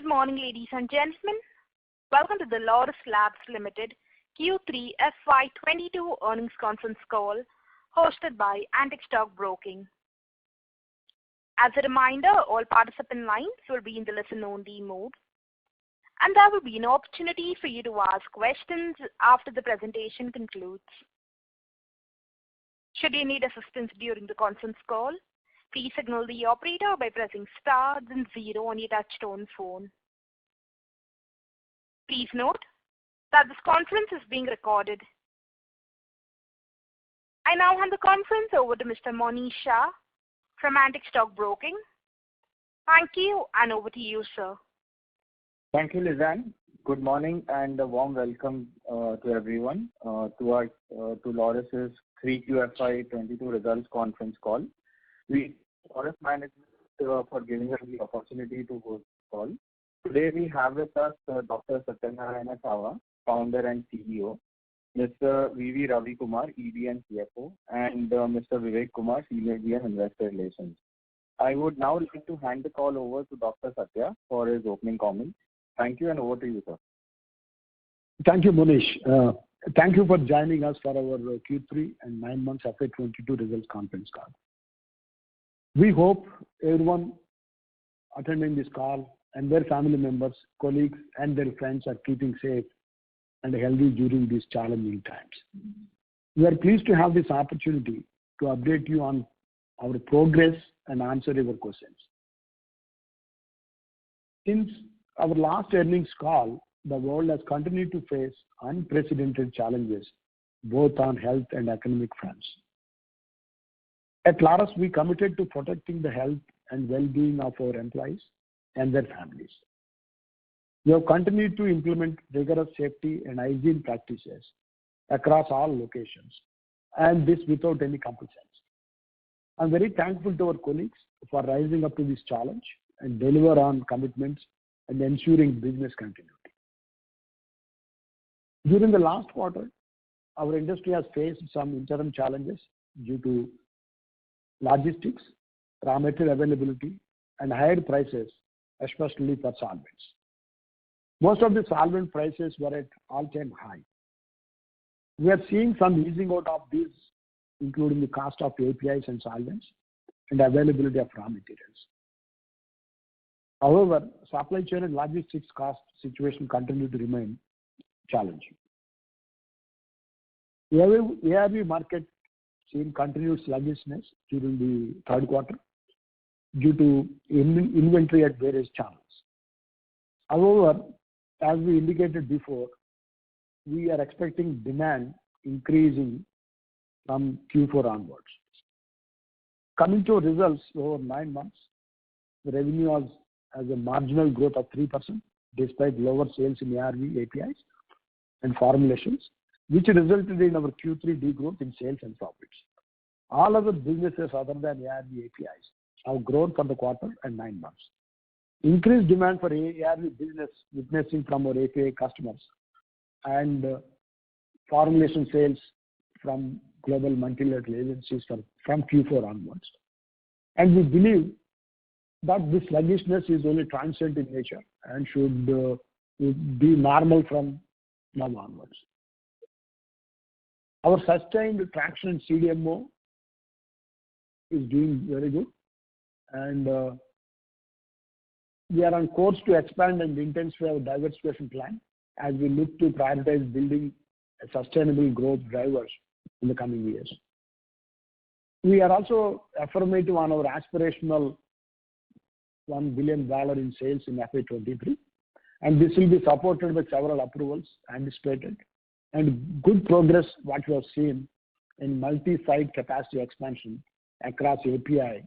Good morning, ladies and gentlemen. Welcome to the Laurus Labs Limited Q3 FY22 earnings conference call hosted by Antique Stock Broking. As a reminder, all participant lines will be in the listen-only mode, and there will be an opportunity for you to ask questions after the presentation concludes. Should you need assistance during the conference call, please signal the operator by pressing star then 0 on your touch-tone phone. Please note that this conference is being recorded. I now hand the conference over to Mr. Monish Shah from Antique Stock Broking. Thank you, and over to you, sir. Thank you, Lizanne. Good morning and a warm welcome to everyone to Laurus's 3Q FY22 results conference call. We Laurus management for giving us the opportunity to host the call. Today we have with us Dr. Satyanarayana Chava, founder and CEO, Mr. V.V. Ravi Kumar, ED and CFO, and Mr. Vivek Kumar, Senior GM Investor Relations. I would now like to hand the call over to Dr. Satya for his opening comments. Thank you, and over to you, sir. Thank you, Monish. Thank you for joining us for our Q3 and 9 months FY22 results conference call. We hope everyone attending this call and their family members, colleagues, and their friends are keeping safe and healthy during these challenging times. We are pleased to have this opportunity to update you on our progress and answer your questions. Since our last earnings call, the world has continued to face unprecedented challenges, both on health and economic fronts. At Laurus, we committed to protecting the health and well-being of our employees and their families. We have continued to implement rigorous safety and hygiene practices across all locations, and this without any complaints. I'm very thankful to our colleagues for rising up to this challenge and deliver on commitments and ensuring business continuity. During the last quarter, our industry has faced some interim challenges due to logistics, raw material availability, and higher prices, especially for solvents. Most of the solvent prices were at all-time high. We are seeing some easing out of these, including the cost of APIs and solvents and availability of raw materials. However, supply chain and logistics cost situation continue to remain challenging. The ARV market seen continued sluggishness during the third quarter due to inventory at various channels. However, as we indicated before, we are expecting demand increasing from Q4 onwards. Coming to results over 9 months, the revenue has a marginal growth of 3% despite lower sales in ARV, APIs, and formulations, which resulted in our Q3 degrowth in sales and profits. All other businesses other than ARV, APIs have grown for the quarter and 9 months. Increased demand for ARV business witnessing from our API customers and formulation sales from global multilateral agencies from Q4 onwards. And we believe that this sluggishness is only transient in nature and should be normal from now onwards. Our sustained traction in CDMO is doing very good, and we are on course to expand and intensify our diversification plan as we look to prioritize building a sustainable growth drivers in the coming years. We are also affirmative on our aspirational $1 billion in sales in FY23, and this will be supported by several approvals anticipated and good progress what we have seen in multi-site capacity expansion across API,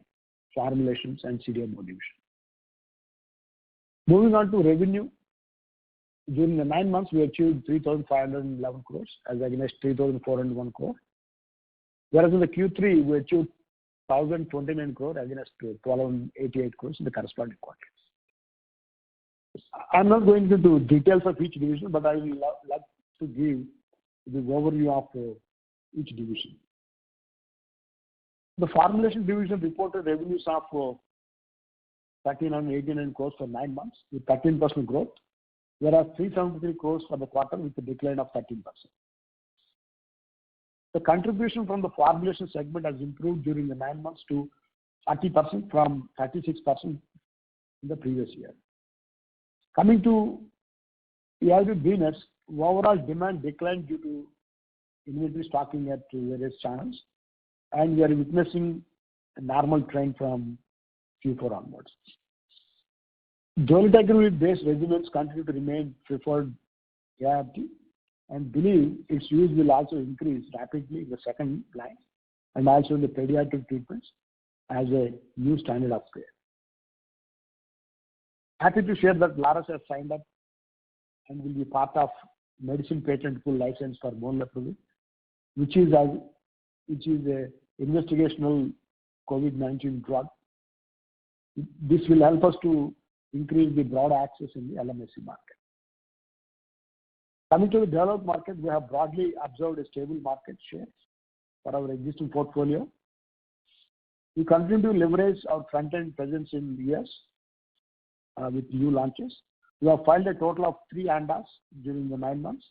formulations, and CDMO division. Moving on to revenue, during the 9 months we achieved 3,511 crores as against 3,401 crore, whereas in the Q3 we achieved 1,029 crore against 1,288 crores in the corresponding quarters. I'm not going into details of each division, but I will like to give the overview of each division. The formulation division reported revenues of 1,389 crores for 9 months with 13% growth, whereas 373 crores for the quarter with a decline of 13%. The contribution from the formulation segment has improved during the 9 months to 40% from 36% in the previous year. Coming to ARV business, overall demand declined due to inventory stocking at various channels, and we are witnessing a normal trend from Q4 onwards. Dolutegravir-based regimens continue to remain preferred ARV, and believe its use will also increase rapidly in the second line and also in the pediatric treatments as a new standard of care. Happy to share that Laurus has signed up and will be part of medicine patent pool license for molnupiravir, which is a investigational COVID-19 drug. This will help us to increase the broad access in the LMIC market. Coming to the developed market, we have broadly observed a stable market share for our existing portfolio. We continue to leverage our front-end presence in the US with new launches. We have filed a total of 3 ANDAs during the 9 months.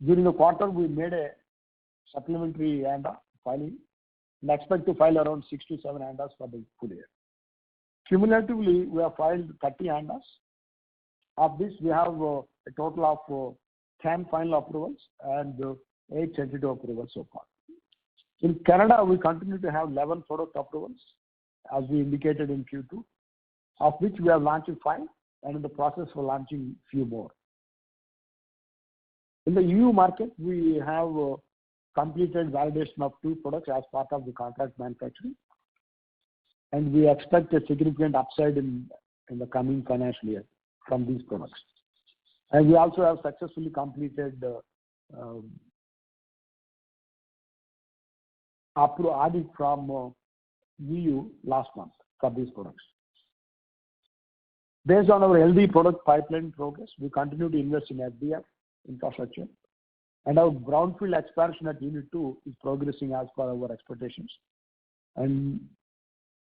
During the quarter, we made a supplementary ANDA filing and expect to file around 6 to 7 ANDAs for the full year. Cumulatively, we have filed 30 ANDAs. Of this, we have a total of 10 final approvals and 8 tentative approvals so far. In Canada, we continue to have 11 product approvals, as we indicated in Q2, of which we have launched 5 and in the process for launching few more. In the EU market, we have completed validation of 2 products as part of the contract manufacturing, and we expect a significant upside in the coming financial year from these products. And we also have successfully completed audit from EU last month for these products. Based on our healthy product pipeline progress, we continue to invest in FDF infrastructure, and our brownfield expansion at Unit 2 is progressing as per our expectations, and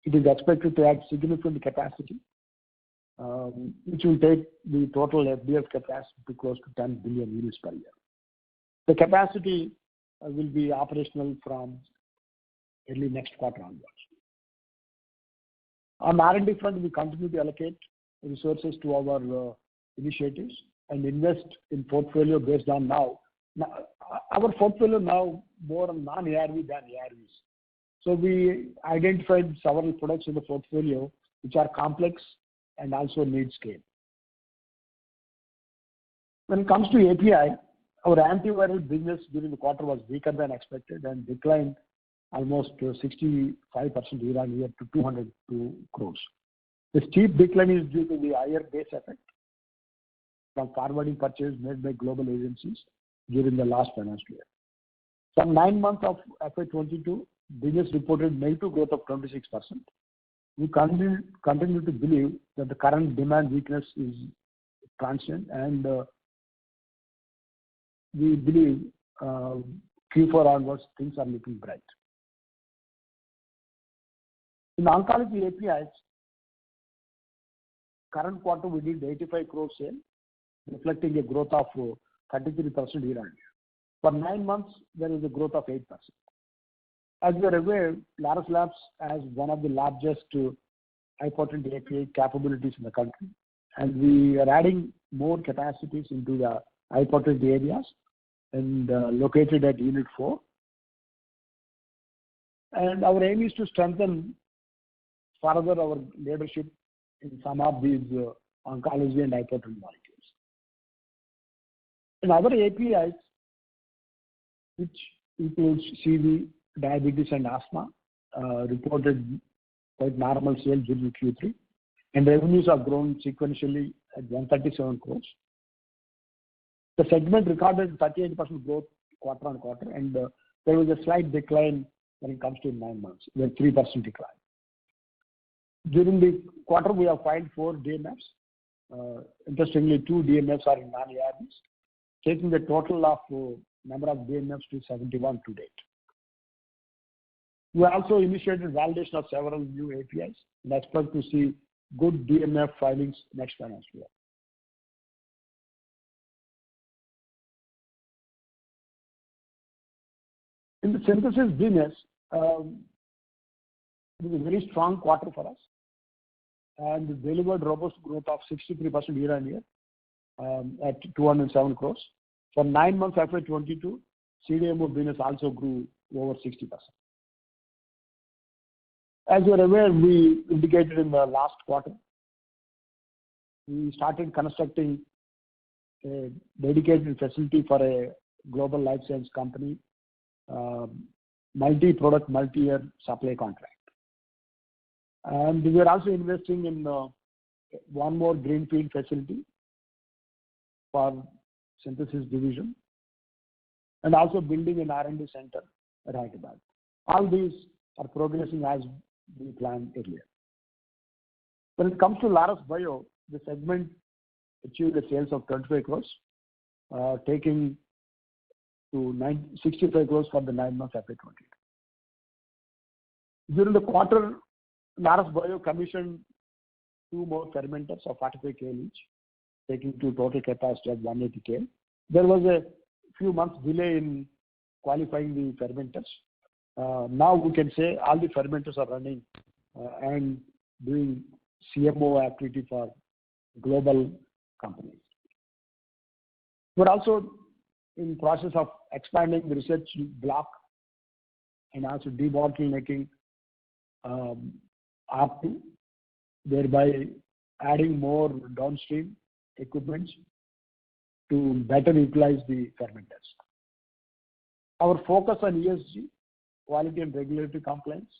it is expected to add significant capacity, which will take the total FDF capacity to close to 10 billion units per year. The capacity will be operational from early next quarter onwards. On R&D front, we continue to allocate resources to our initiatives and invest in portfolio based on now our portfolio now more on non-ARV than ARVs. So we identified several products in the portfolio which are complex and also need scale. When it comes to API, our antiviral business during the quarter was weaker than expected and declined almost 65% year-on-year to 202 crores. The steep decline is due to the higher base effect from forwarding purchase made by global agencies during the last financial year. From 9 months of FY22, business reported negative growth of 26%. We continue to believe that the current demand weakness is transient, and we believe Q4 onwards things are looking bright. In oncology APIs, current quarter we did 85 crore sale, reflecting a growth of 33% year-on-year. For 9 months, there is a growth of 8%. As you are aware, Laurus Labs has one of the largest high-potent API capabilities in the country, and we are adding more capacities into the high-potent areas and located at Unit 4. And our aim is to strengthen further our leadership in some of these oncology and high-potent molecules. In other APIs, which includes CV, diabetes and asthma, reported quite normal sales during Q3, and revenues have grown sequentially at 137 crores. The segment recorded 38% growth quarter on quarter, and there was a slight decline when it comes to 9 months, with 3% decline. During the quarter, we have filed 4 DMFs. Interestingly, 2 DMFs are in non-ARVs, taking the total of number of DMFs to 71 to date. We also initiated validation of several new APIs and expect to see good DMF filings next financial year. In the synthesis business, it was a very strong quarter for us and delivered robust growth of 63% year on year at 207 crores. For 9 months FY22, CDMO business also grew over 60%. As you are aware, we indicated in the last quarter, we started constructing a dedicated facility for a global life science company, multi-product, multi-year supply contract. And we are also investing in one more greenfield facility for synthesis division and also building an R&D center at Hyderabad. All these are progressing as we planned earlier. When it comes to Laurus Bio, the segment achieved a sales of 25 crores, taking to 65 crores for the 9 months FY22. During the quarter, Laurus Bio commissioned 2 more fermenters of 45 kL each, taking to total capacity of 180 kL. There was a few months delay in qualifying the fermenters. Now we can say all the fermenters are running and doing CMO activity for global companies. We're also in process of expanding the research block and also debottlenecking R2, thereby adding more downstream equipments to better utilize the fermenters. Our focus on ESG, quality and regulatory compliance,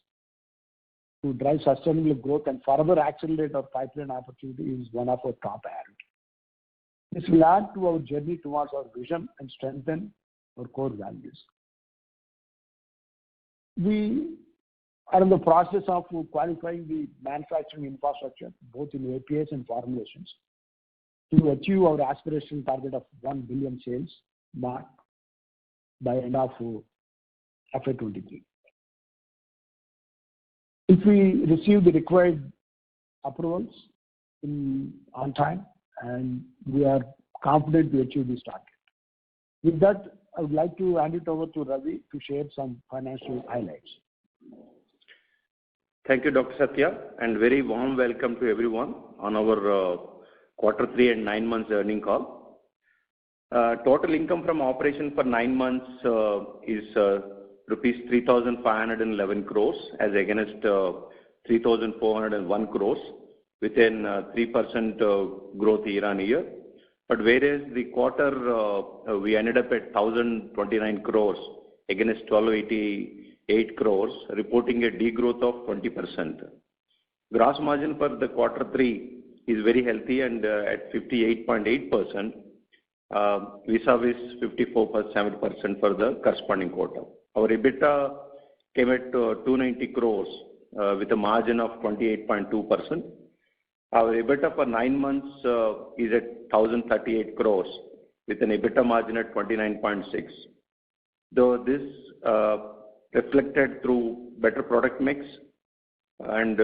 to drive sustainable growth and further accelerate our pipeline opportunity is one of our top priorities. This will add to our journey towards our vision and strengthen our core values. We are in the process of qualifying the manufacturing infrastructure, both in APIs and formulations, to achieve our aspirational target of 1 billion sales mark by end of FY23. If we receive the required approvals on time, and we are confident to achieve this target. With that, I would like to hand it over to Ravi to share some financial highlights. Thank you, Dr. Satya, and very warm welcome to everyone on our quarter 3 and 9 months earning call. Total income from operation for 9 months is rupees 3,511 crores as against 3,401 crores, within 3% growth year on year. But whereas the quarter we ended up at 1,029 crores against 1,288 crores, reporting a degrowth of 20%. Gross margin for the quarter 3 is very healthy and at 58.8%, vis-a-vis 54.7% for the corresponding quarter. Our EBITDA came at 290 crores with a margin of 28.2%. Our EBITDA for 9 months is at 1,038 crores with an EBITDA margin at 29.6%. Though this reflected through better product mix and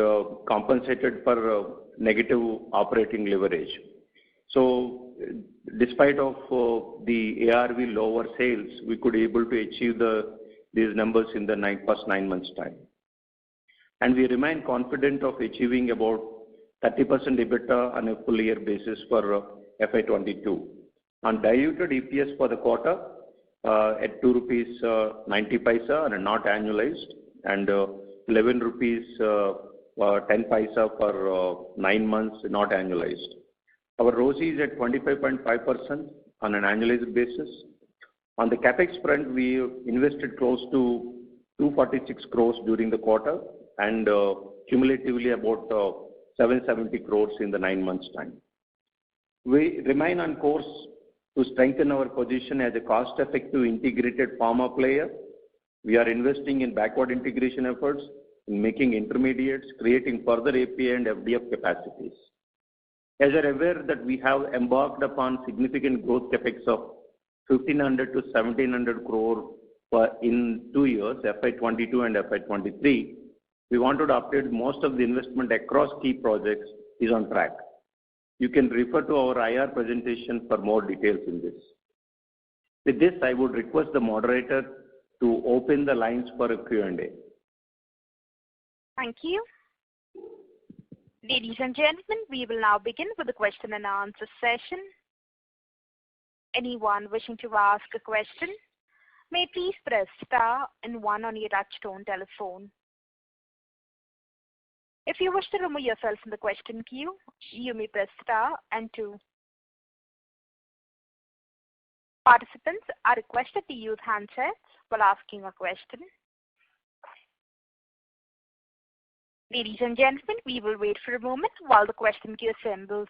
compensated for negative operating leverage. So, despite of the ARV lower sales, we could able to achieve these numbers in the first 9 months time. And we remain confident of achieving about 30% EBITDA on a full year basis for FY22. On diluted EPS for the quarter at 2 rupees 90 paisa and not annualized, and 11 rupees 10 paisa for 9 months not annualized. Our ROCE is at 25.5% on an annualized basis. On the capex front, we invested close to 246 crores during the quarter and cumulatively about 770 crores in the 9 months time. We remain on course to strengthen our position as a cost-effective integrated pharma player. We are investing in backward integration efforts, in making intermediates, creating further API and FDF capacities. As you are aware that we have embarked upon significant growth capex of 1,500 to 1,700 crore in 2 years, FY22 and FY23. We wanted to update most of the investment across key projects is on track. You can refer to our IR presentation for more details in this. With this, I would request the moderator to open the lines for a Q&A. Thank you. Ladies and gentlemen, we will now begin with the question and answer session. Anyone wishing to ask a question may please press star and 1 on your touch-tone telephone. If you wish to remove yourself from the question queue, you may press star and 2. Participants are requested to use handsets while asking a question. Ladies and gentlemen, we will wait for a moment while the question queue assembles.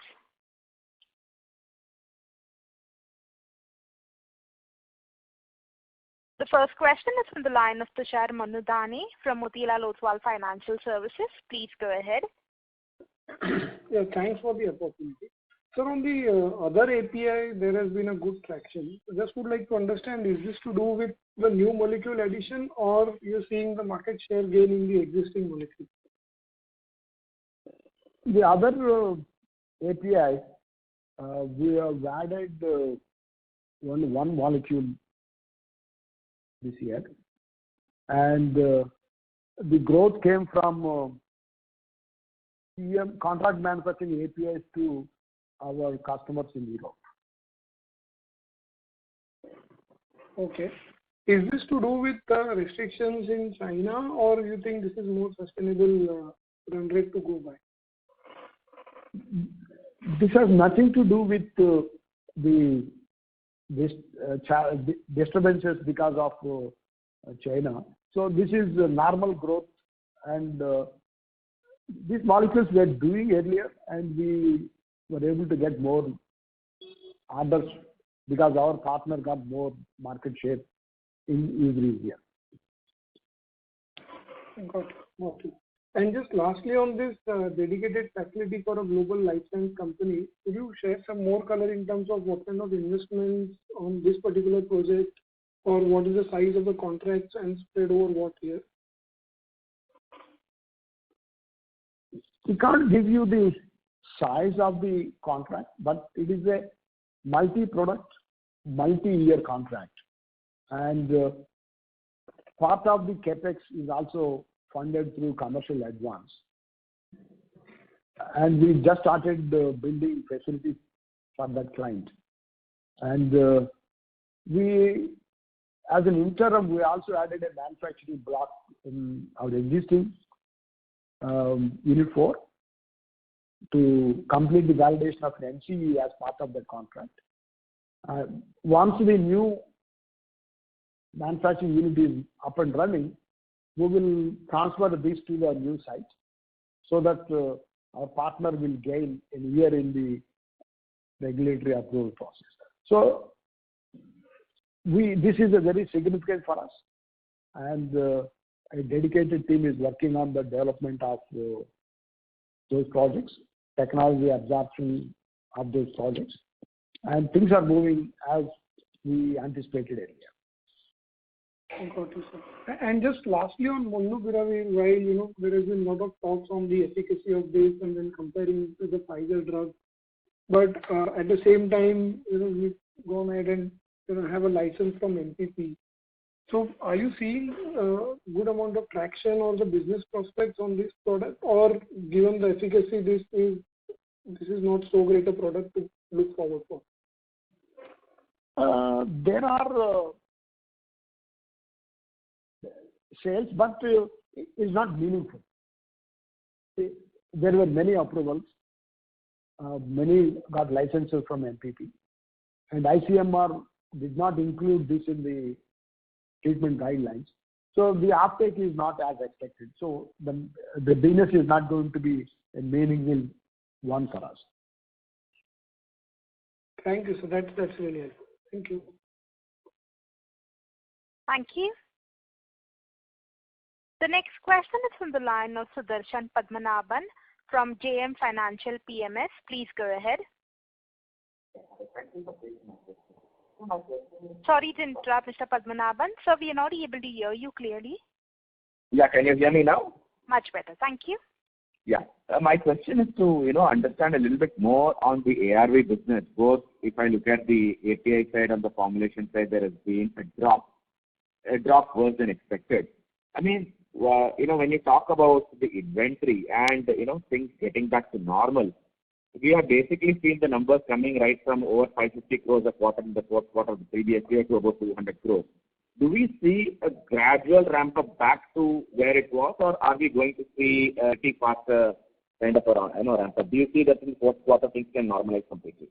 The first question is from the line of Tushar Manudhane from Motilal Oswal Financial Services. Please go ahead. Yeah, thanks for the opportunity. So on the other API, there has been a good traction. I just would like to understand, is this to do with the new molecule addition or you're seeing the market share gain in the existing molecule? The other API, we have added one molecule this year, and the growth came from contract manufacturing APIs to our customers in Europe. Okay. Is this to do with restrictions in China, or you think this is more sustainable run rate to go by? This has nothing to do with the disturbances because of China. So this is normal growth, and these molecules were doing earlier, and we were able to get more orders because our partner got more market share in every year. Got it. And just lastly on this dedicated facility for a global life science company, could you share some more color in terms of what kind of investments on this particular project, or what is the size of the contracts and spread over what year? We can't give you the size of the contract, but it is a multi-product, multi-year contract. And part of the capex is also funded through commercial advance. And we just started building facilities for that client. And we, as an interim, we also added a manufacturing block in our existing Unit 4 to complete the validation of an NCE as part of the contract. Once the new manufacturing unit is up and running, we will transfer this to the new site so that our partner will gain a year in the regulatory approval process. So this is a very significant for us, and a dedicated team is working on the development of those projects, technology absorption of those projects, and things are moving as we anticipated earlier. Got it, sir. And just lastly on Molnupiravir, while there has been a lot of talks on the efficacy of this and then comparing to the Pfizer drug, but at the same time, we've gone ahead and have a license from MPP. So are you seeing a good amount of traction or the business prospects on this product, or given the efficacy, this is not so great a product to look forward for? There are sales, but it's not meaningful. There were many approvals. Many got licenses from MPP, and ICMR did not include this in the treatment guidelines. So the uptake is not as expected. So the business is not going to be a meaningful one for us. Thank you, sir. That's really helpful. Thank you. Thank you. The next question is from the line of Sudarshan Padmanabhan from JM Financial PMS. Please go ahead. Sorry to interrupt, Mr. Padmanabhan. Sir, we are not able to hear you clearly. Yeah, can you hear me now? Much better. Thank you. Yeah. My question is to, understand a little bit more on the ARV business. Both if I look at the API side and the formulation side, there has been a drop worse than expected. I mean, when you talk about the inventory and, things getting back to normal, we have basically seen the numbers coming right from over 550 crores a quarter in the fourth quarter of the previous year to about 200 crores. Do we see a gradual ramp up back to where it was, or are we going to see a faster kind of a ramp up? Do you see that in the fourth quarter things can normalize completely?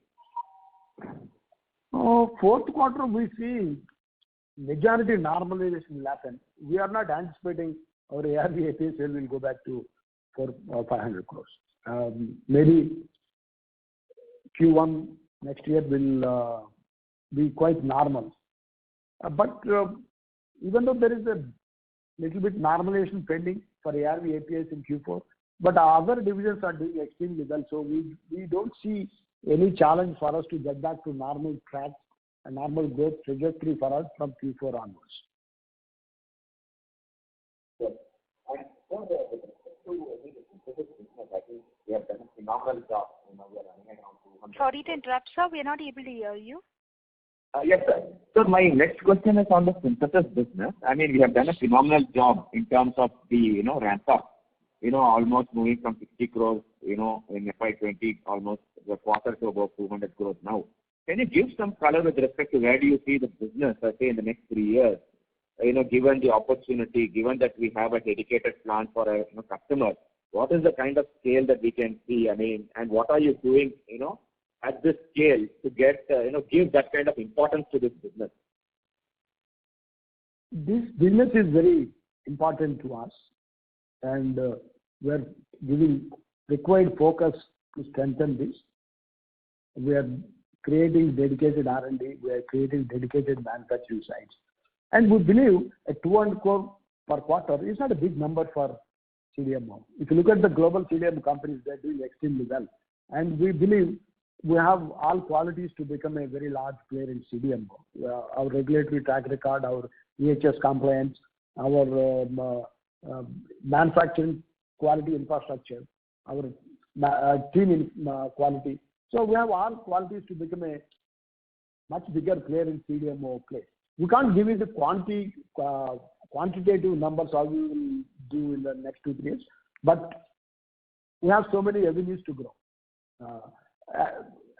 Fourth quarter we see majority normalization will happen. We are not anticipating our ARV API sale will go back to 400 or 500 crores. Maybe Q1 next year will be quite normal. But even though there is a little bit normalization pending for ARV APIs in Q4, but our other divisions are doing extremely well. So we don't see any challenge for us to get back to normal track, a normal growth trajectory for us from Q4 onwards. Yes. And for the I think we have done a phenomenal job. We are running around 200. Sorry to interrupt, sir. We are not able to hear you. Yes, sir. So my next question is on the synthesis business. I mean, we have done a phenomenal job in terms of the ramp up. Almost moving from 60 crores, in FY20 almost the quarter to about 200 crores now. Can you give some color with respect to where do you see the business, say, in the next 3 years? Given the opportunity, given that we have a dedicated plan for a customer, what is the kind of scale that we can see? I mean, and what are you doing, at this scale to get, give that kind of importance to this business? This business is very important to us, and we're giving required focus to strengthen this. We are creating dedicated R&D. We are creating dedicated manufacturing sites. And we believe a 200 crore per quarter is not a big number for CDMO. If you look at the global CDMO companies, they're doing extremely well. And we believe we have all qualities to become a very large player in CDMO. Our regulatory track record, our EHS compliance, our manufacturing quality infrastructure, our team in quality. So we have all qualities to become a much bigger player in CDMO place. We can't give you the quantitative numbers how we will do in the next 2-3 years, but we have so many avenues to grow.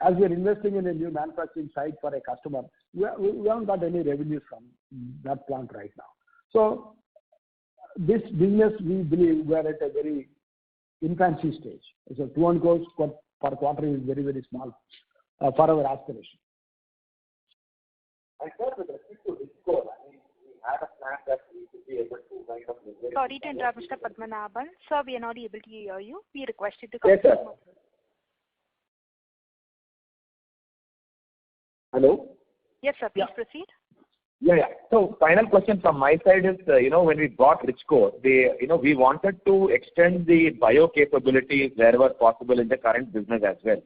As we are investing in a new manufacturing site for a customer, we haven't got any revenues from that plant right now. So this business, we believe we are at a very infancy stage. So 200 crores per quarter is very, very small for our aspiration. I thought with respect to Richcore, I mean, we had a plan that we should be able to kind of leverage. Sorry to interrupt, Mr. Padmanabhan. Sir, we are not able to hear you. We request you to come. Yes, sir. Hello? Yes, sir. Please proceed. Yeah. So final question from my side is, when we bought Richcore, we wanted to extend the bio capabilities wherever possible in the current business as well.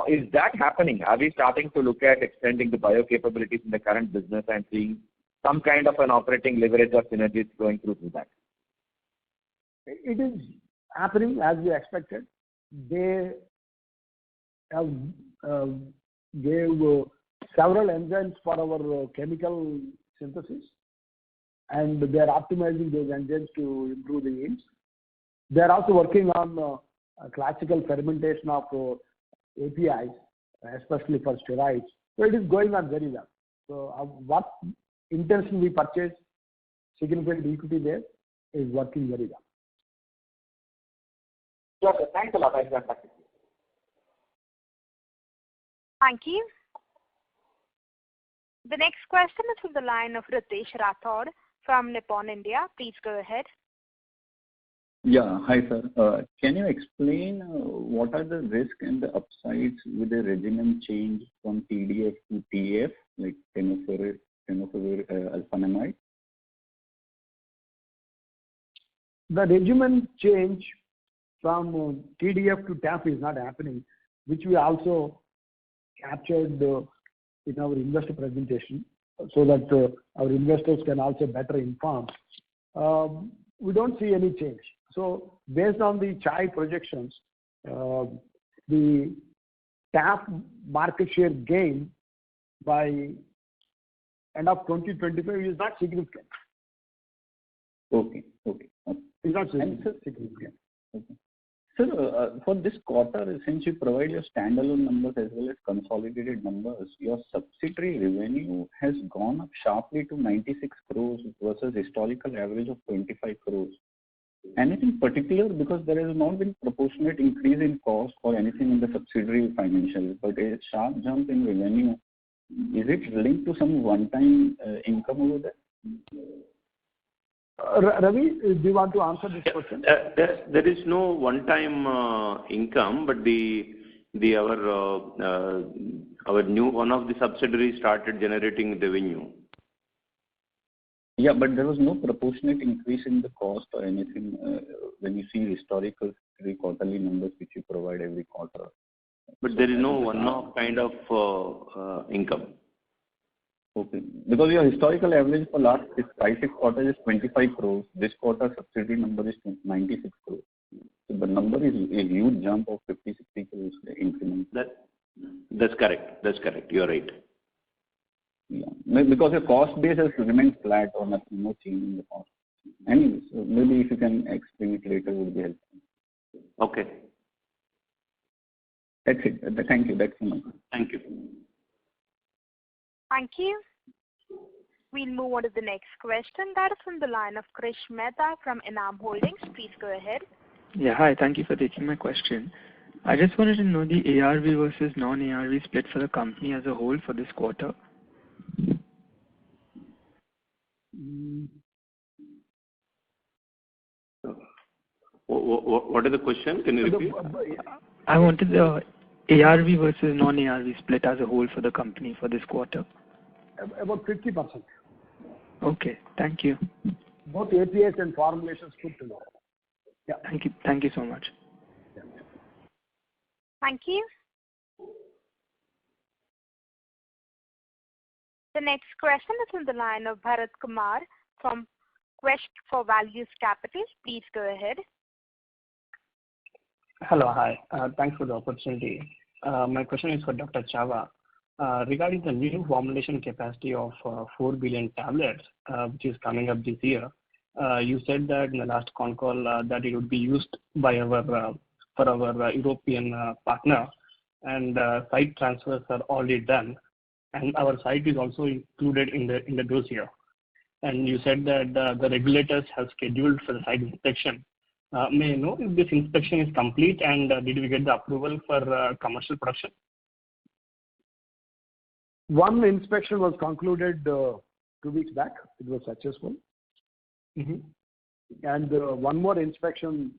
Is that happening? Are we starting to look at extending the bio capabilities in the current business and seeing some kind of an operating leverage or synergies going through that? It is happening as we expected. They have gave several enzymes for our chemical synthesis, and they are optimizing those enzymes to improve the yields. They are also working on classical fermentation of APIs, especially for steroids. So it is going on very well. So what intention we purchased, significant equity there, is working very well. Sure, thanks a lot. I'll get back to you. Thank you. The next question is from the line of Ritesh Rathod from Nippon India. Please go ahead. Yeah. Hi, sir. Can you explain what are the risks and the upsides with the regimen change from TDF to TAF, like tenofovir alafenamide? The regimen change from TDF to TAF is not happening, which we also captured in our investor presentation so that our investors can also better inform. We don't see any change. So based on the chai projections, the tap market share gain by end of 2025 is not significant. Okay. It's not significant. Okay. Sir, for this quarter, since you provide your standalone numbers as well as consolidated numbers, your subsidiary revenue has gone up sharply to 96 crores versus historical average of 25 crores. Anything particular? Because there has not been proportionate increase in cost or anything in the subsidiary financials, but a sharp jump in revenue. Is it linked to some one-time income over there? Ravi, do you want to answer this question? There is no one-time income, but our new one of the subsidiaries started generating revenue. Yeah, but there was no proportionate increase in the cost or anything when you see historical quarterly numbers which you provide every quarter. But there is no one-off kind of income. Okay. Because your historical average for last 5-6 quarters is 25 crores. This quarter subsidiary number is 96 crores. So the number is a huge jump of 50-60 crores increment. That's correct. You are right. Yeah. Because your cost base has remained flat or nothing, no change in the cost. Anyways, so maybe if you can explain it later would be helpful. Okay. That's it. Thank you. That's enough. Thank you. Thank you. We'll move on to the next question. That is from the line of Krish Mehta from Enam Holdings. Please go ahead. Yeah, hi. Thank you for taking my question. I just wanted to know the ARV versus non-ARV split for the company as a whole for this quarter. What is the question? Can you repeat? I wanted the ARV versus non-ARV split as a whole for the company for this quarter. About 50%. Okay, thank you. Both APIs and formulations put together. Yeah. Thank you so much. Yeah. Thank you. The next question is on the line of Bharat Kumar from Quest for Values Capital. Please go ahead. Hello, hi. Thanks for the opportunity. My question is for Dr. Chava. Regarding the new formulation capacity of 4 billion tablets, which is coming up this year, you said that in the last Concall that it would be used by for our European partner, and site transfers are already done, and our site is also included in the dossier. And you said that the regulators have scheduled for the site inspection. May I know if this inspection is complete and did we get the approval for commercial production? One inspection was concluded 2 weeks back. It was successful. Mm-hmm. And one more inspection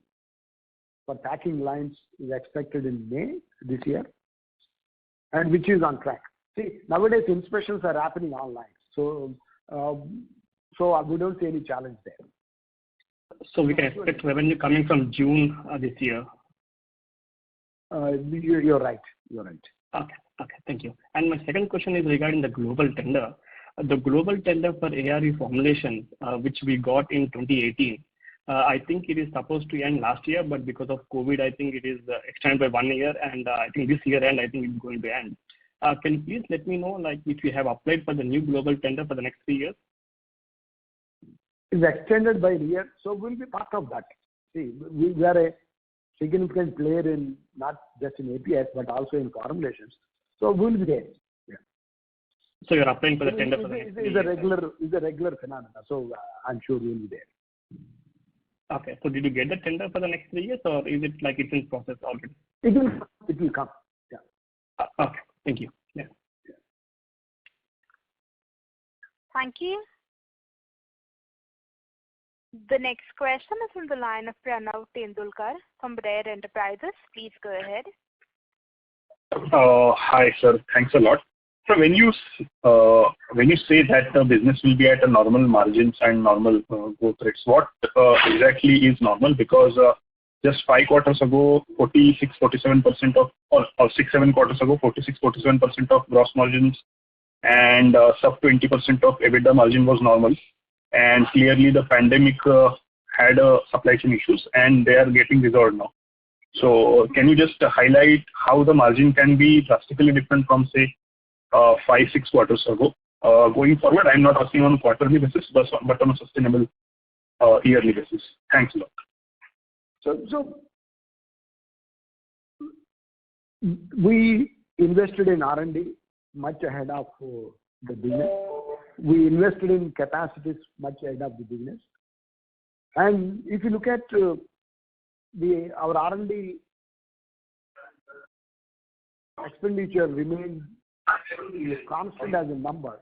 for packing lines is expected in May this year, and which is on track. See, nowadays inspections are happening online, so we don't see any challenge there. So we can expect revenue coming from June this year. You're right. Okay, thank you. And my second question is regarding the global tender. The global tender for ARV formulation, which we got in 2018, I think it is supposed to end last year, but because of COVID, I think it is extended by 1 year, and I think this year end, I think it's going to end. Can you please let me know, like, if you have applied for the new global tender for the next 3 years? It's extended by a year, so we'll be part of that. See, we are a significant player in not just in APIs but also in formulations, so we'll be there. Yeah. So you're applying for the tender for the next 3 years? It's a regular phenomenon, so I'm sure we'll be there. Okay, so did you get the tender for the next 3 years, or is it like it's in process already? It will come. Yeah. Okay, thank you. Yeah. Thank you. The next question is from the line of Pranav Tendulkar from Rare Enterprises. Please go ahead. Hi, sir. Thanks a lot. So when you say that the business will be at a normal margins and normal growth rates, what exactly is normal? Because just 5 quarters ago, 46-47% of, or 6-7 quarters ago, 46-47% of gross margins and sub 20% of EBITDA margin was normal. And clearly the pandemic had supply chain issues and they are getting resolved now. So can you just highlight how the margin can be drastically different from, say, 5-6 quarters ago? Going forward, I'm not asking on quarterly basis, but on a sustainable yearly basis. Thanks a lot. So we invested in R&D much ahead of the business. We invested in capacities much ahead of the business. And if you look at our R&D expenditure remained constant as a number,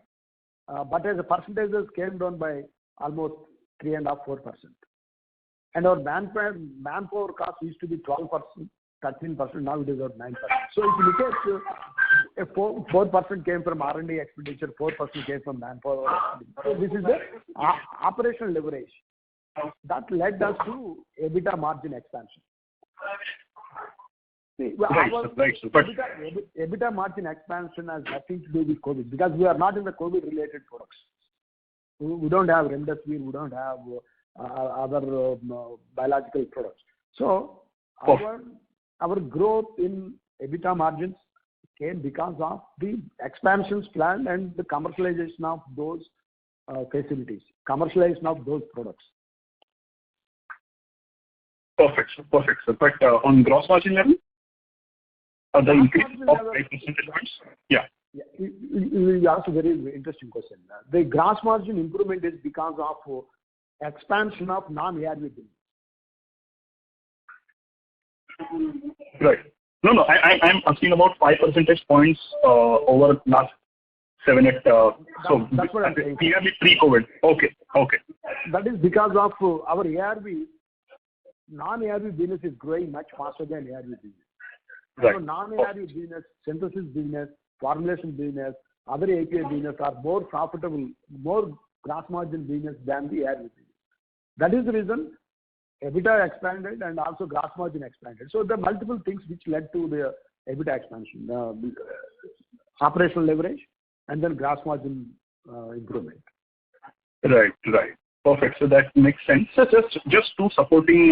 but as a percentage came down by almost 3.5-4%. And our manpower cost used to be 12%, 13%. Now it is at 9%. So if you look at 4% came from R&D expenditure, 4% came from manpower. So this is the operational leverage that led us to EBITDA margin expansion. EBITDA margin expansion has nothing to do with COVID because we are not in the COVID-related products. We don't have remdesivir, we don't have other biological products. So our growth in EBITDA margins came because of the expansions plan and the commercialization of those facilities, commercialization of those products. Perfect, sir. But on gross margin level, the increase of 5 percentage points? Yeah. You asked a very interesting question. The gross margin improvement is because of expansion of non-ARV business. Right. No, I'm asking about 5 percentage points over last 7-8. So that's what I'm saying. Clearly pre-COVID. Okay. That is because of our ARV, non-ARV business is growing much faster than ARV business. Right. So non-ARV business, synthesis business, formulation business, other API business are more profitable, more gross margin business than the ARV business. That is the reason EBITDA expanded and also gross margin expanded. So there are multiple things which led to the EBITDA expansion, operational leverage, and then gross margin improvement. Right. Perfect. So that makes sense. So just two supporting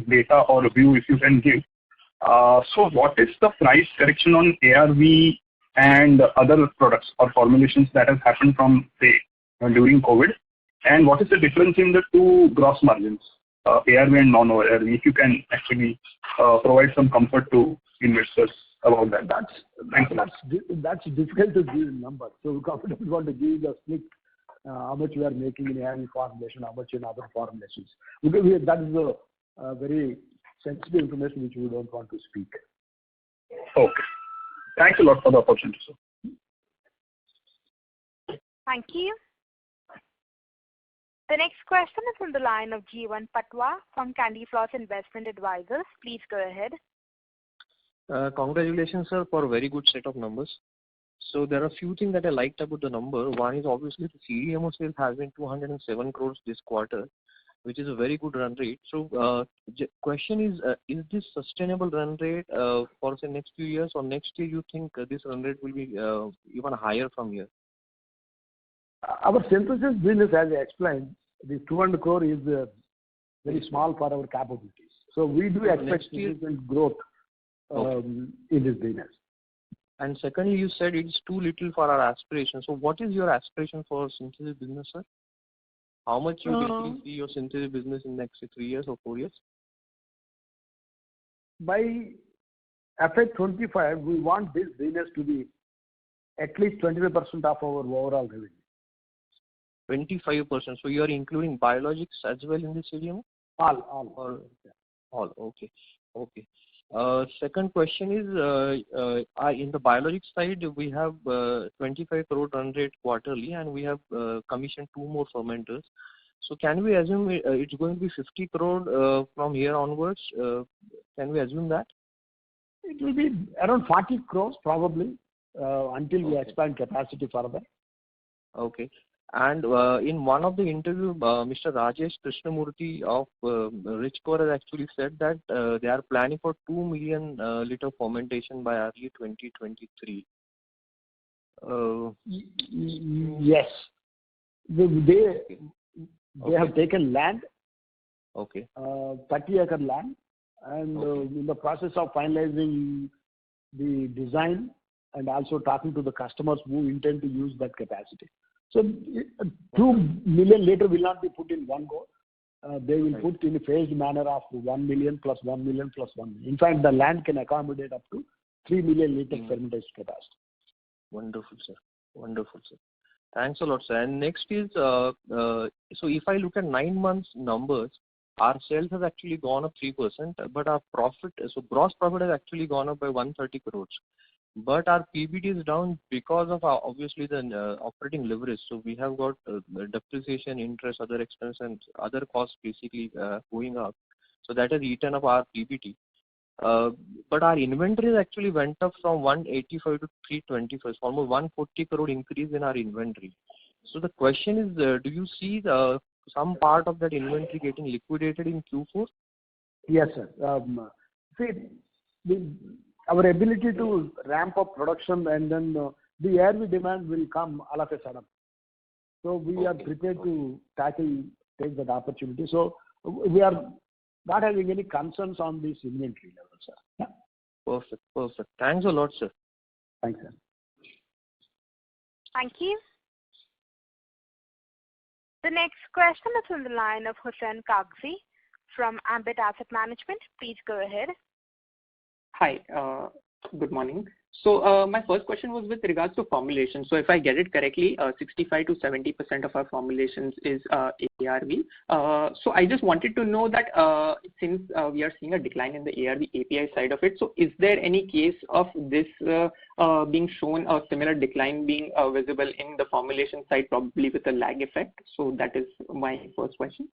data or view if you can give. So what is the price correction on ARV and other products or formulations that has happened from, say, during COVID? And what is the difference in the two gross margins, ARV and non-ARV? If you can actually provide some comfort to investors about that. That's difficult to give a number. So we don't want to give the split how much we are making in ARV formulation, how much in other formulations. Because that is a very sensitive information which we don't want to speak. Okay. Thanks a lot for the opportunity, sir. Thank you. The next question is on the line of Jeevan Patwa from Candy Floss Investment Advisors. Please go ahead. Congratulations, sir, for a very good set of numbers. So there are a few things that I liked about the number. One is obviously the CDMO sales has been 207 crores this quarter, which is a very good run rate. So question is this sustainable run rate for the next few years, or next year you think this run rate will be even higher from here? Our synthesis business, as I explained, this 200 crore is very small for our capabilities. So we do expect significant growth in this business. And secondly, you said it's too little for our aspiration. So what is your aspiration for synthesis business, sir? How much you basically see your synthesis business in next 3 years or 4 years? By FY25, we want this business to be at least 25% of our overall revenue. 25%. So you are including biologics as well in the CDMO? All. Okay. Second question is, in the biologics side, we have 25 crore run rate quarterly, and we have commissioned 2 more fermenters. So can we assume it's going to be 50 crore from here onwards? Can we assume that? It will be around 40 crores probably until we expand capacity further. Okay. And in one of the interviews, Mr. Rajesh Krishnamurthy of Richcore has actually said that they are planning for 2 million liter fermentation by early 2023. Yes. They have taken land Okay. 30-acre land, and in the process of finalizing the design and also talking to the customers who intend to use that capacity. So 2 million later will not be put in one go. They will put in a phased manner of 1 million plus 1 million plus 1 million. In fact, the land can accommodate up to 3 million liter fermentation capacity. Wonderful, sir. Wonderful, sir. Thanks a lot, sir. And next is, so if I look at 9 months numbers, our sales has actually gone up 3%, but our profit, so gross profit has actually gone up by 130 crores. But our PBT is down because of obviously the operating leverage. So we have got depreciation, interest, other expenses, and other costs basically going up. So that has eaten up our PBT. But our inventory actually went up from 185 to 325, so almost 140 crore increase in our inventory. So the question is, do you see some part of that inventory getting liquidated in Q4? Yes, sir. Our ability to ramp up production and then the ARV demand will come all of a sudden. So we are prepared to take that opportunity. So we are not having any concerns on this inventory level, sir. Yeah. Perfect, perfect. Thanks a lot, sir. Thanks, sir. Thank you. The next question is on the line of Hussain Kagzi from Ambit Asset Management. Please go ahead. Hi, good morning. So my first question was with regards to formulation. So if I get it correctly, 65 to 70% of our formulations is ARV. So I just wanted to know that since we are seeing a decline in the ARV API side of it, so is there any case of this being shown or similar decline being visible in the formulation side, probably with a lag effect? So that is my first question.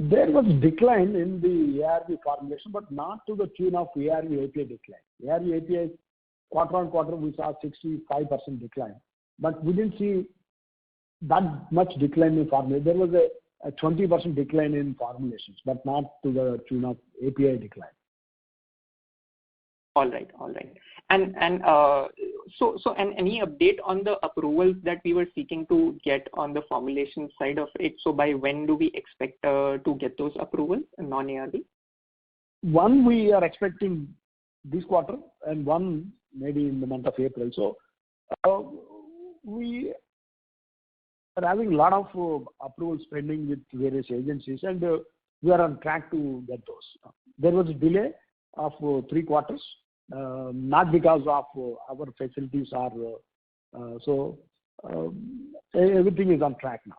There was decline in the ARV formulation, but not to the tune of ARV API decline. ARV API, quarter on quarter, we saw 65% decline. But we didn't see that much decline in formulation. There was a 20% decline in formulations, but not to the tune of API decline. All right. And any update on the approvals that we were seeking to get on the formulation side of it? So by when do we expect to get those approvals, non-ARV? One we are expecting this quarter, and one maybe in the month of April. So we are having a lot of approvals pending with various agencies, and we are on track to get those. There was a delay of 3 quarters. Not because of our facilities are everything is on track now.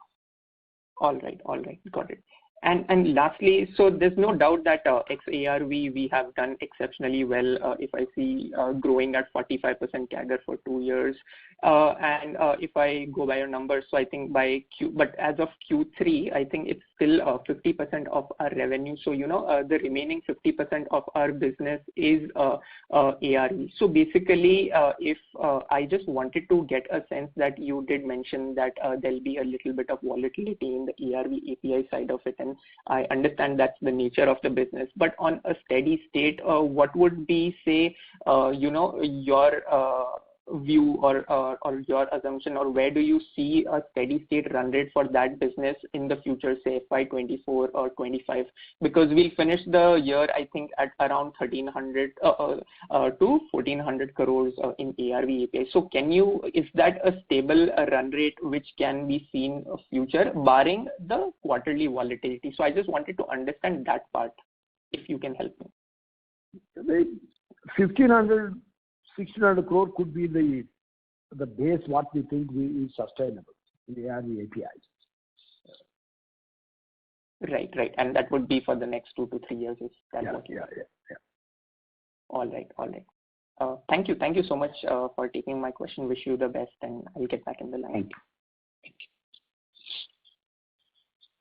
All right, got it. And lastly, so there's no doubt that ex-ARV we have done exceptionally well. If I see growing at 45% CAGR for 2 years, and if I go by your numbers, so I think but as of Q3, I think it's still 50% of our revenue. So the remaining 50% of our business is ARV. So basically, if I just wanted to get a sense that you did mention that there'll be a little bit of volatility in the ARV API side of it, and I understand that's the nature of the business. But on a steady state, what would be, say, your view or your assumption, or where do you see a steady state run rate for that business in the future, say FY24 or 25? Because we'll finish the year, I think, at around 1,300 to 1,400 crores in ARV API. So is that a stable run rate which can be seen future, barring the quarterly volatility? So I just wanted to understand that part, if you can help me. 1,600 crore could be the base what we think is sustainable in the ARV APIs. Right. And that would be for the next 2 to 3 years. Is that yeah. All right. Thank you so much for taking my question. Wish you the best, and I'll get back in the line.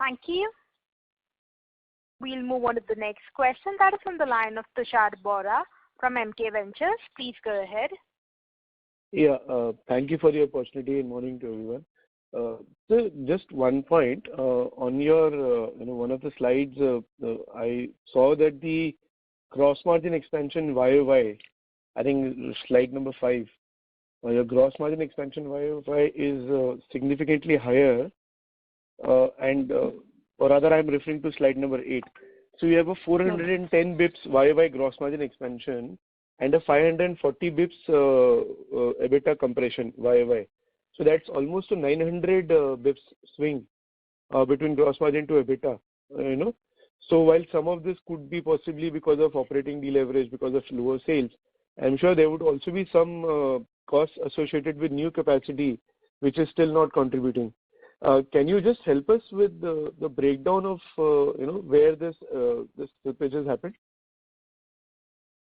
Thank you. We'll move on to the next question. That is from the line of Tushar Bora from MK Ventures. Please go ahead. Yeah, thank you for the opportunity, and morning to everyone. So just one point on your one of the slides, I saw that the gross margin expansion YOY, I think slide number 5, your gross margin expansion YOY is significantly higher, and or rather I'm referring to slide number 8. So you have a 410 bips YY gross margin expansion and a 540 bips EBITDA compression YY. So that's almost a 900 bips swing between gross margin to EBITDA. So while some of this could be possibly because of operating deleverage, because of lower sales, I'm sure there would also be some costs associated with new capacity, which is still not contributing. Can you just help us with the breakdown of where this slippage has happened?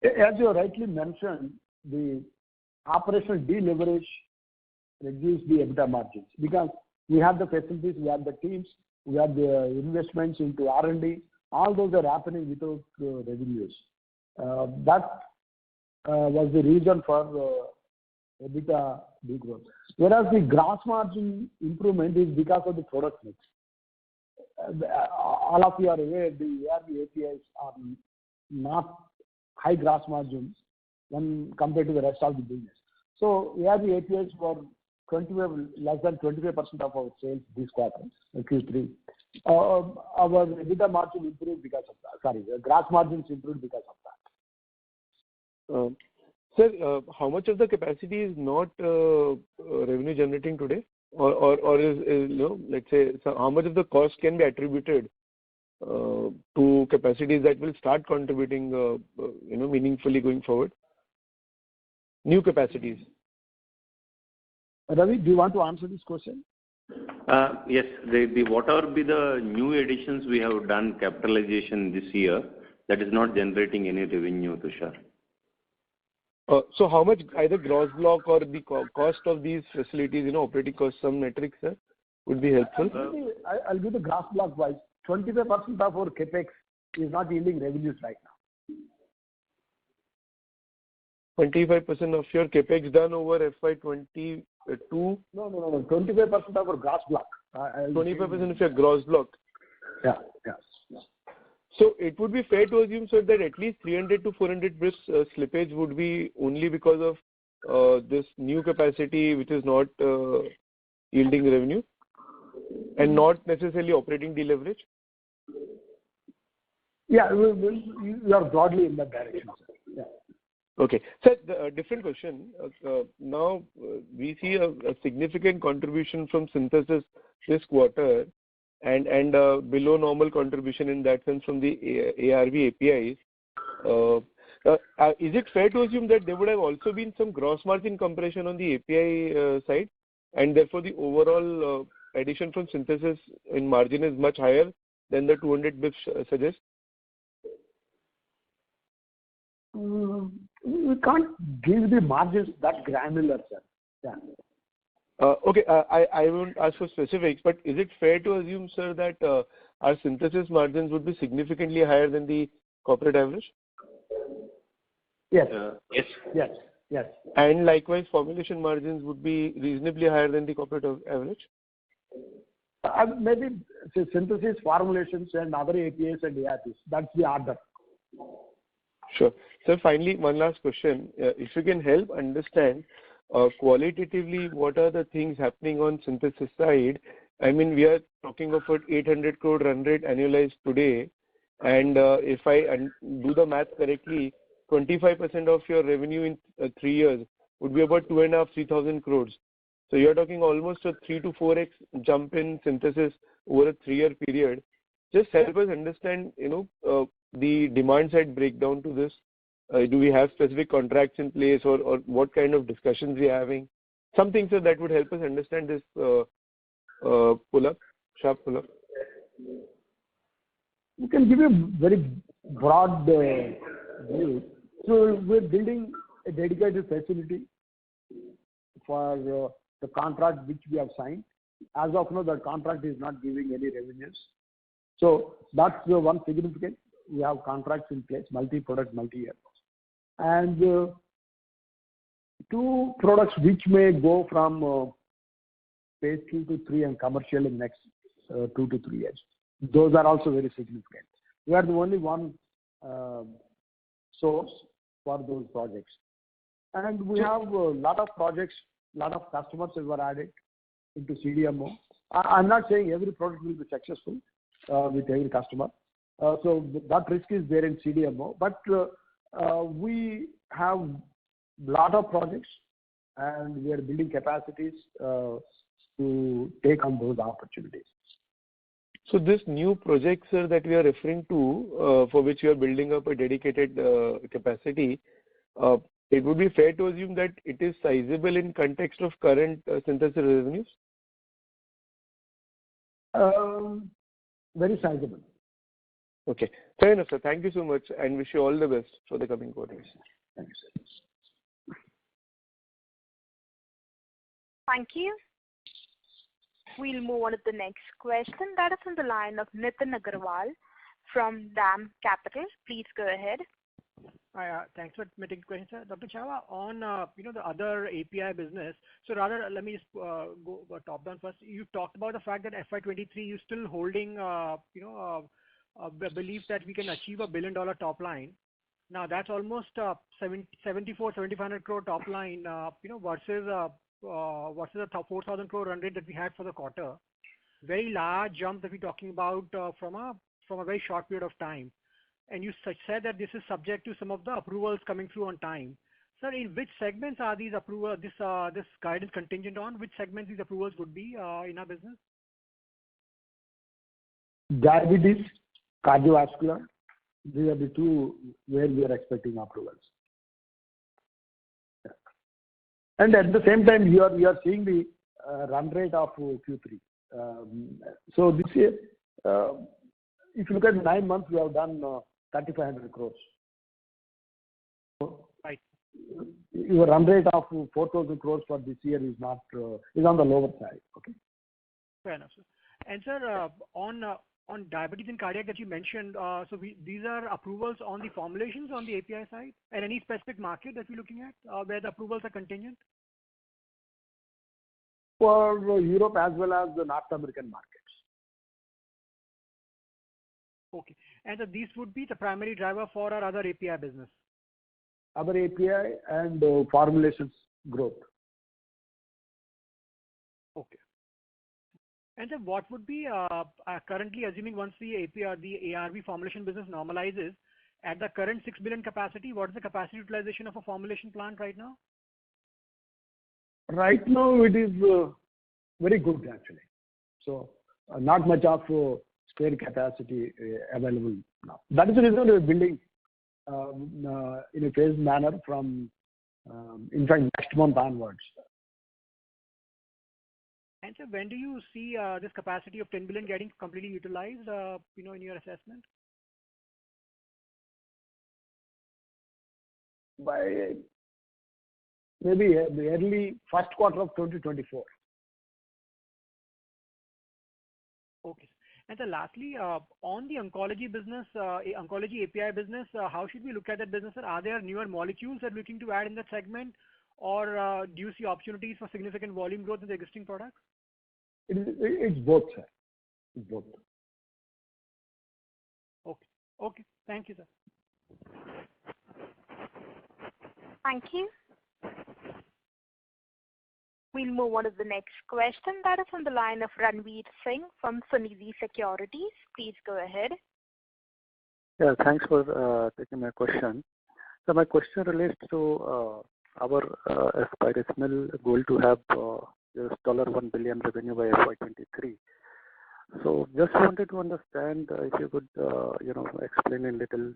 As you rightly mentioned, the operational deleverage reduced the EBITDA margins because we have the facilities, we have the teams, we have the investments into R&D. All those are happening without revenues. That was the reason for EBITDA degrowth. Whereas the gross margin improvement is because of the product mix. All of you are aware the ARV APIs are not high gross margins when compared to the rest of the business. So ARV APIs were less than 25% of our sales this quarter, Q3. Our EBITDA margin improved because of that. Sorry, the gross margins improved because of that. Sir, how much of the capacity is not revenue generating today, or is let's say, so how much of the cost can be attributed to capacities that will start contributing, meaningfully going forward? New capacities. Ravi, do you want to answer this question? Yes, whatever be the new additions we have done capitalization this year, that is not generating any revenue, Tushar. So how much either gross block or the cost of these facilities, operating cost, some metrics, sir, would be helpful? I'll give the gross block wise. 25% of our capex is not yielding revenues right now. 25% of your capex done over FY22? No. 25% of our gross block. 25% of your gross block? Yeah. So it would be fair to assume, sir, that at least 300 to 400 bits slippage would be only because of this new capacity which is not yielding revenue and not necessarily operating deleverage? Yeah, we are broadly in that direction, sir. Yeah. Okay. Sir, a different question. Now we see a significant contribution from synthesis this quarter and below normal contribution in that sense from the ARV APIs. Is it fair to assume that there would have also been some gross margin compression on the API side, and therefore the overall addition from synthesis in margin is much higher than the 200 bips suggest? We can't give the margins that granular, sir. Yeah. Okay, I won't ask for specifics, but is it fair to assume, sir, that our synthesis margins would be significantly higher than the corporate average? Yes. Yes. And likewise, formulation margins would be reasonably higher than the corporate average? Maybe synthesis, formulations, and other APIs and ARVs. That's the order. Sure. So finally, one last question. If you can help understand qualitatively what are the things happening on synthesis side. I mean, we are talking of an 800 crore run rate annualized today, and if I do the math correctly, 25% of your revenue in 3 years would be about 2,500-3,000 crores. So you're talking almost a 3 to 4x jump in synthesis over a 3-year period. Just help us understand, the demand side breakdown to this. Do we have specific contracts in place, or what kind of discussions we are having? Something, sir, that would help us understand this sharp pull-up. We can give you a very broad view. So we're building a dedicated facility for the contract which we have signed. As of now, the contract is not giving any revenues. So that's the one significant. We have contracts in place, multi-product, multi-year. And 2 products which may go from phase 2 to 3 and commercial in next 2 to 3 years. Those are also very significant. We are the only one source for those projects. And we have a lot of projects, lot of customers that were added into CDMO. I'm not saying every product will be successful, with every customer. So that risk is there in CDMO. But we have a lot of projects, and we are building capacities to take on those opportunities. So this new project, sir, that we are referring to, for which you are building up a dedicated capacity, it would be fair to assume that it is sizable in context of current synthesis revenues? Very sizable. Okay. Fair enough, sir. Thank you so much, and wish you all the best for the coming quarters. Thank you, sir. Thank you. We'll move on to the next question. That is on the line of Nitin Agarwal from DAM Capital. Please go ahead. Hi, thanks for taking the question, sir. Dr. Chava, on the other API business. So rather, let me just go top down first. You talked about the fact that FY23 you're still holding a belief that we can achieve $1 billion top line. Now that's almost 7,500 crore top line, versus a 4,000 crore run rate that we had for the quarter. Very large jump that we're talking about from a very short period of time. And you said that this is subject to some of the approvals coming through on time. Sir, in which segments are these approvals, this guidance contingent on? Which segments these approvals would be in our business? Diabetes, cardiovascular, these are the two where we are expecting approvals. Yeah. And at the same time, you are seeing the run rate of Q3. So this year, if you look at 9 months, we have done 3,500 crores. Right. Your run rate of 4,000 crores for this year is not is on the lower side. Okay. Fair enough, sir. And sir, on diabetes and cardiac that you mentioned, so these are approvals on the formulations on the API side, and any specific market that we're looking at where the approvals are contingent? For Europe as well as the North American markets. Okay. And so these would be the primary driver for our other API business? Other API and formulations growth. Okay. And then what would be currently, assuming once the API, the ARV formulation business normalizes, at the current 6 billion capacity, what is the capacity utilization of a formulation plant right now? Right now it is very good actually. So not much of spare capacity available now. That is the reason we are building in a phased manner from, in fact, next month onwards. And so when do you see this capacity of 10 billion getting completely utilized, in your assessment? By maybe the early first quarter of 2024. Okay. And then lastly, on the oncology business, oncology API business, how should we look at that business? Are there newer molecules that are looking to add in that segment, or do you see opportunities for significant volume growth in the existing products? It's both, sir. It's both. Okay. Okay. Thank you, sir. Thank you. We'll move on to the next question. That is on the line of Ranveer Singh from Sunidhi Securities. Please go ahead. Yeah, thanks for taking my question. So my question relates to our aspirational goal to have $1 billion revenue by FY23. So just wanted to understand if you could, explain in little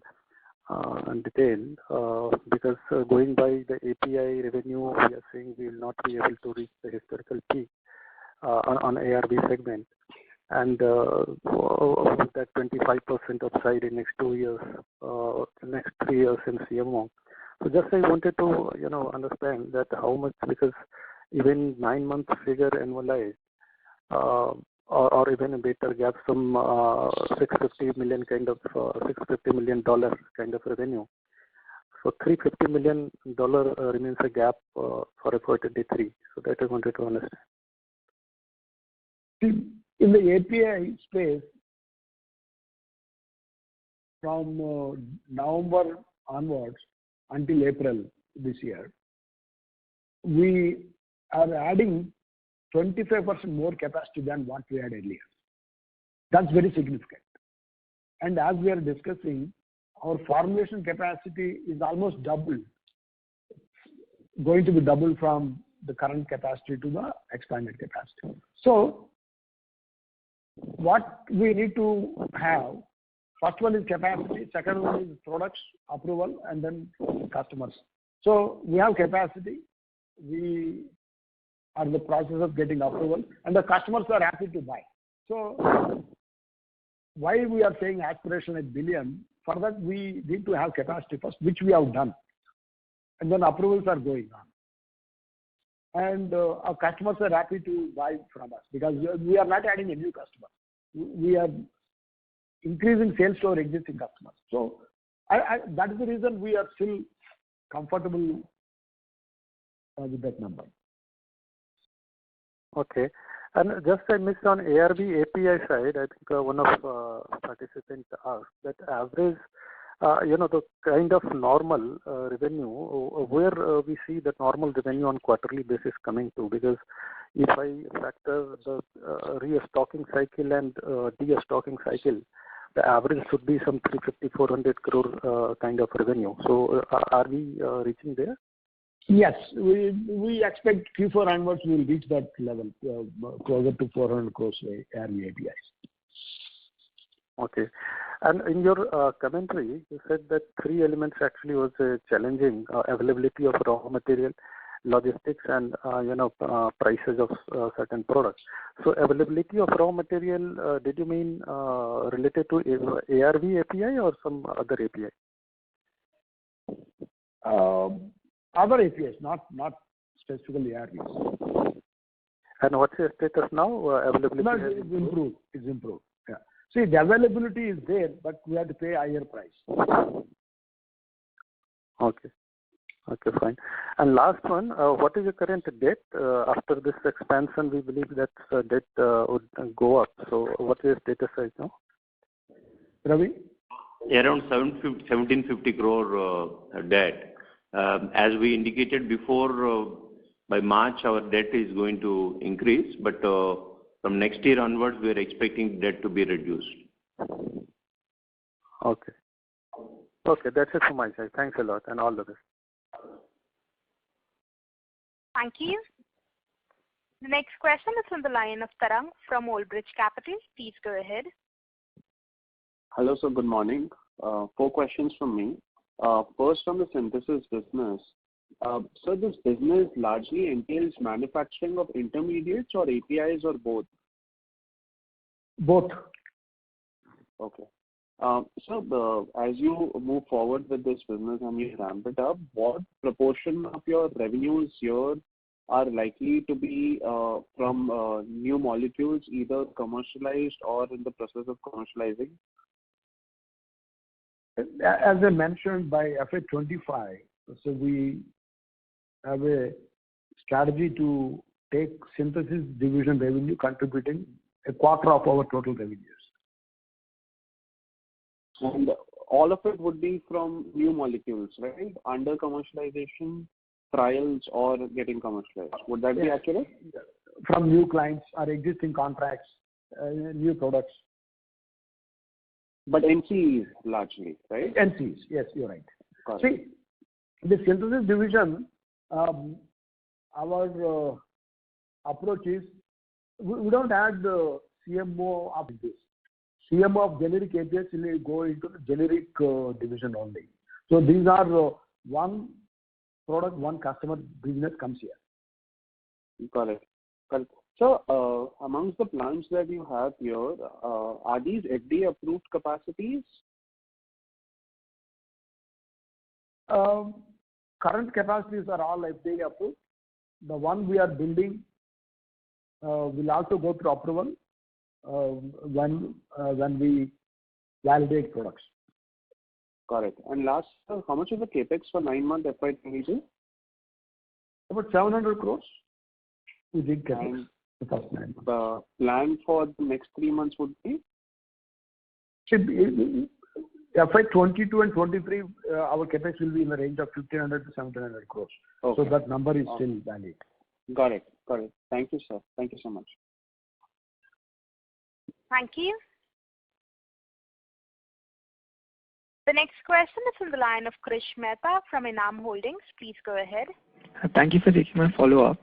in detail, because going by the API revenue, we are saying we will not be able to reach the historical peak on ARV segment, and that 25% upside in next 2 years, next 3 years in CMO. So just I wanted to understand that how much, because even 9 months figure annualized, or even a better gap, some $650 million kind of $650 million kind of revenue. So $350 million remains a gap for FY23. So that I wanted to understand. In the API space, from November onwards until April this year, we are adding 25% more capacity than what we had earlier. That's very significant. And as we are discussing, our formulation capacity is almost doubled, going to be doubled from the current capacity to the expanded capacity. So what we need to have, first one is capacity, second one is products, approval, and then customers. So we have capacity, we are in the process of getting approval, and the customers are happy to buy. So why we are saying aspiration at billion, for that we need to have capacity first, which we have done. And then approvals are going on. And our customers are happy to buy from us because we are not adding a new customer. We are increasing sales to our existing customers. So that is the reason we are still comfortable with that number. Okay. And just I missed on ARV API side, I think one of participants asked that average, the kind of normal revenue, where we see the normal revenue on quarterly basis coming to, because if I factor the restocking cycle and de-stocking cycle, the average should be some 350-400 crore kind of revenue. So are we reaching there? Yes, we expect Q4 onwards we will reach that level, closer to 400 crores ARV APIs. Okay. And in your commentary, you said that three elements actually was challenging: availability of raw material, logistics, and prices of certain products. So availability of raw material, did you mean related to ARV API or some other API? Other APIs, not specifically ARVs. And what's your status now? Availability? No, it's improved. It's improved. Yeah. See, the availability is there, but we have to pay a higher price. Okay. Okay, fine. And last one, what is your current debt? After this expansion, we believe that debt would go up. So what is your status right now? Ravi? Around 1750 crore debt. As we indicated before, by March our debt is going to increase, but from next year onwards we are expecting debt to be reduced. Okay. Okay, that's it from my side. Thanks a lot and all the best. Thank you. The next question is from the line of Tarang from Old Bridge Capital. Please go ahead. Hello, sir. Good morning. 4 questions from me. First, on the synthesis business. So this business largely entails manufacturing of intermediates or APIs or both? Both. Okay. So as you move forward with this business and you ramp it up, what proportion of your revenues here are likely to be from new molecules, either commercialized or in the process of commercializing? As I mentioned, by FY25, so we have a strategy to take synthesis division revenue contributing a quarter of our total revenues. And all of it would be from new molecules, right? Under commercialization, trials, or getting commercialized. Would that be accurate? From new clients or existing contracts, new products. But NCEs largely, right? NCEs, yes, you're right. Got See, the synthesis division, our approach is, we don't add the CMO of this. CMO of generic APIs will go into the generic division only. So these are one product, one customer business comes here. Got it. Got it. So, amongst the plants that you have here, are these FDA-approved capacities? Current capacities are all FDA-approved. The one we are building will also go through approval when we validate products. Got it. And last, how much is the capex for 9-month FY22? About 700 crores. We did capex. The plan for the next 3 months would be? FY22 and 23, our capex will be in the range of 1,500 to 1,700 crores. Okay. So that number is still valid. Got it. Got it. Thank you, sir. Thank you so much. Thank you. The next question is from the line of Krish Mehta from Enam Holdings. Please go ahead. Thank you for taking my follow-up.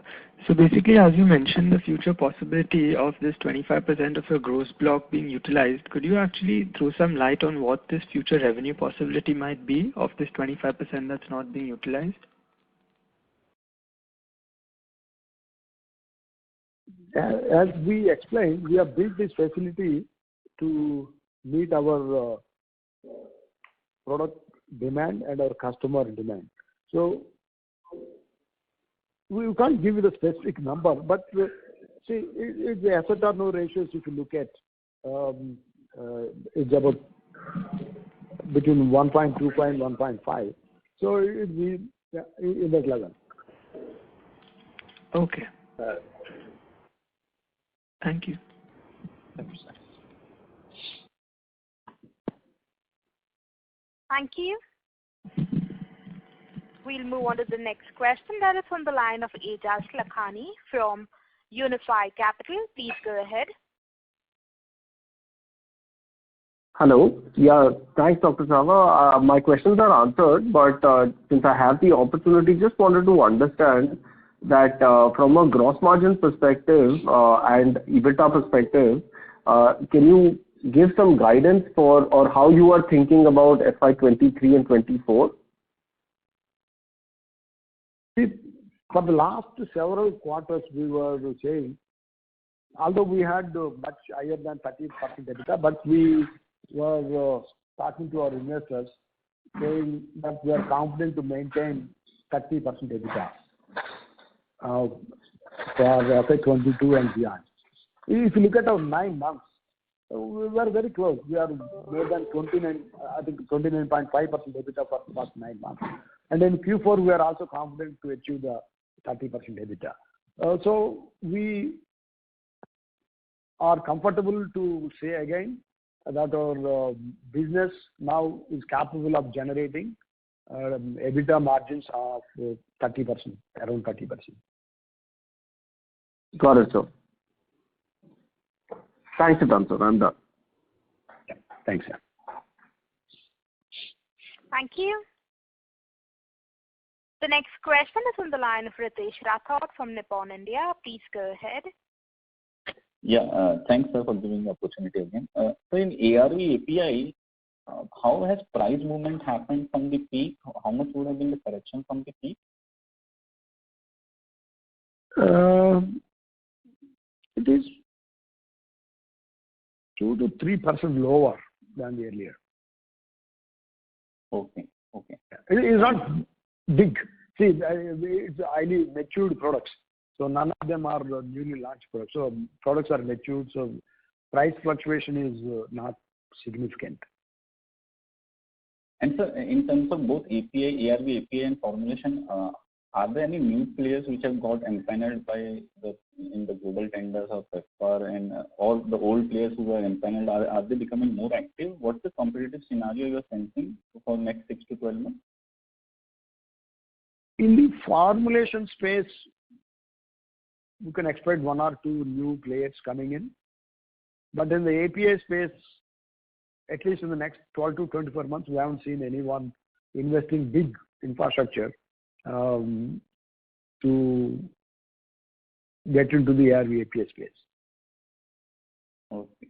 So basically, as you mentioned, the future possibility of this 25% of your gross block being utilized, could you actually throw some light on what this future revenue possibility might be of this 25% that's not being utilized? As we explained, we have built this facility to meet our product demand and our customer demand. So we can't give you the specific number, but see, it's the asset turnover ratios. If you look at, it's about between 1.25 and 1.5. So it's in that level. Okay. Thank you. Thank you. We'll move on to the next question. That is on the line of Aejas Lakhani from Unifi Capital. Please go ahead. Hello. Yeah, thanks, Dr. Chava. My questions are answered, but since I have the opportunity, just wanted to understand that from a gross margin perspective and EBITDA perspective, can you give some guidance for or how you are thinking about FY23 and 24? For the last several quarters, we were saying, although we had much higher than 30% EBITDA, but we were talking to our investors saying that we are confident to maintain 30% EBITDA for FY22 and beyond. If you look at our 9 months, we were very close. We are more than 29, I think 29.5% EBITDA for the past 9 months. And in Q4, we are also confident to achieve the 30% EBITDA. So we are comfortable to say again that our business now is capable of generating EBITDA margins of 30%, around 30%. Got it, sir. Thanks, sir. I'm done. Yeah. Thanks, sir. Thank you. The next question is on the line of Ritesh Rathod from Nippon India. Please go ahead. Yeah, thanks, sir, for giving the opportunity again. So in ARV API, how has price movement happened from the peak? How much would have been the correction from the peak? It is 2 to 3% lower than the earlier. Okay. It is not big. See, it's highly matured products. So none of them are newly launched products. So products are matured. So price fluctuation is not significant. And so in terms of both API, ARV API and formulation, are there any new players which have got empaneled in the global tenders of PEPFAR and all the old players who were empaneled, are they becoming more active? What's the competitive scenario you're sensing for next 6 to 12 months? In the formulation space, you can expect 1 or 2 new players coming in. But in the API space, at least in the next 12 to 24 months, we haven't seen anyone investing big infrastructure to get into the ARV API space. Okay.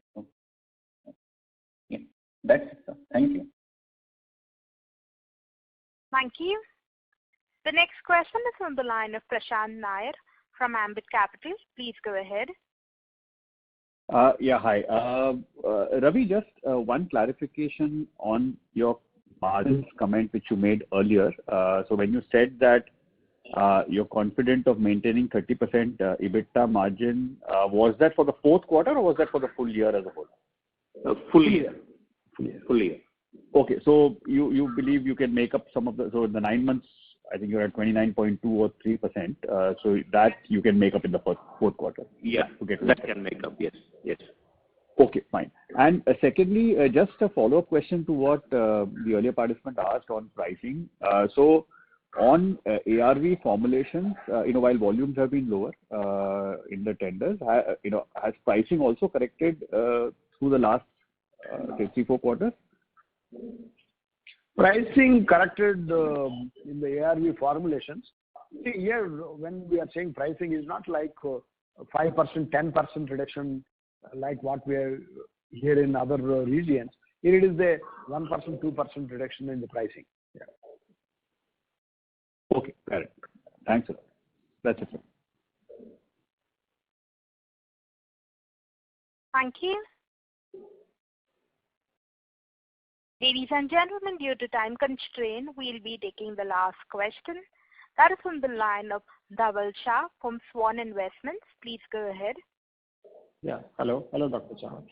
Yeah, that's it, sir. Thank you. Thank you. The next question is on the line of Prashant Nair from Ambit Capital. Please go ahead. Yeah, hi. Ravi, just one clarification on your margins comment which you made earlier. So when you said that you're confident of maintaining 30% EBITDA margin, was that for the fourth quarter or was that for the full year as a whole? Full year. Okay, so you believe you can make up some of the, so in the 9 months, I think you're at 29.2 or 3%. So that you can make up in the fourth quarter. Yeah, that can make up. Yes. Okay, fine. And secondly, just a follow-up question to what the earlier participant asked on pricing. So on ARV formulations, while volumes have been lower in the tenders, has pricing also corrected through the last say 3-4 quarters? Pricing corrected in the ARV formulations. See, here, when we are saying pricing is not like 5%, 10% reduction like what we are here in other regions. Here it is the 1%, 2% reduction in the pricing. Yeah. Okay, got it. Thanks a lot. That's it. Thank you. Ladies and gentlemen, due to time constraint, we'll be taking the last question. That is from the line of Dhaval Shah from Swan Investments. Please go ahead. Yeah. Hello. Hello, Dr. Chava.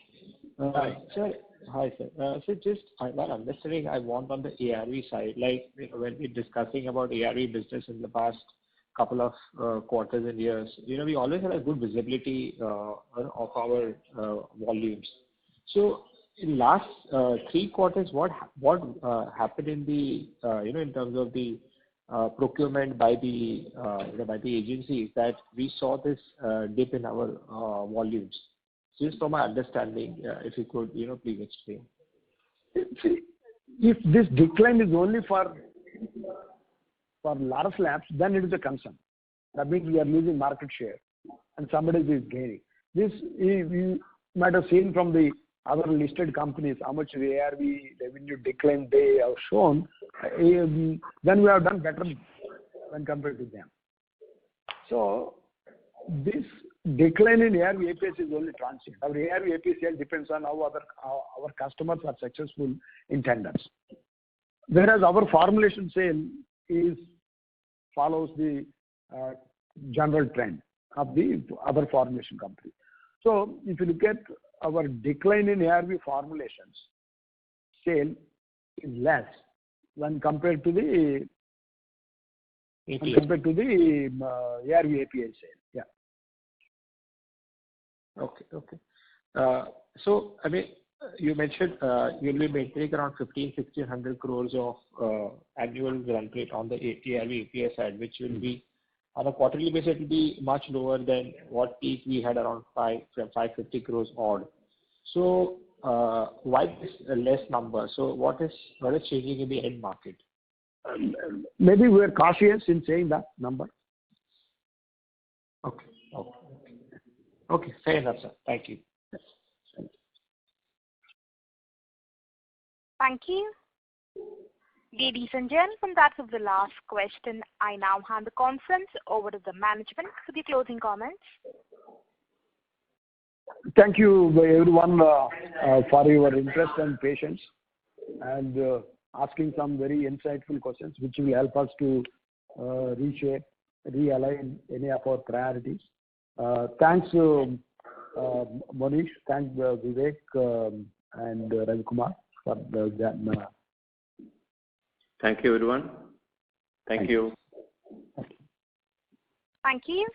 Hi. Sir, hi, sir. So just one understanding I want on the ARV side, like when we're discussing about ARV business in the past couple of quarters and years, we always had a good visibility of our volumes. So in last 3 quarters, what happened in the in terms of the procurement by the by the agencies that we saw this dip in our volumes? Just from my understanding, if you could please explain. See, if this decline is only for Laurus Labs, then it is a concern. That means we are losing market share and somebody is gaining. This you might have seen from the other listed companies how much the ARV revenue decline they have shown. Then we have done better when compared to them. So this decline in ARV APIs is only transient. Our ARV API sale depends on how our customers are successful in tenders. Whereas our formulation sale follows the general trend of the other formulation companies. So if you look at our decline in ARV formulations, sale is less when compared to the ARV API sale. Yeah. Okay. Okay. So I mean, you mentioned you'll be maintaining around 1,500-1,600 crores of annual run rate on the ARV API side, which will be on a quarterly basis, it will be much lower than what peak we had around 550 crores odd. So why this less number? So what is changing in the end market? Maybe we are cautious in saying that number. Okay. Okay. Okay. Fair enough, sir. Thank you. Thank you. Ladies and gentlemen, that was the last question. I now hand the conference over to the management for the closing comments. Thank you, everyone, for your interest and patience and asking some very insightful questions, which will help us to reshape, realign any of our priorities. Thanks, Monish. Thanks, Vivek and Ravi Kumar for the. Thank you, everyone. Thank you. Thank you.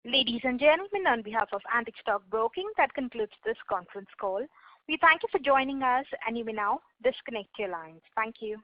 Ladies and gentlemen, on behalf of Antique Stock Broking, that concludes this conference call. We thank you for joining us, and you may now disconnect your lines. Thank you.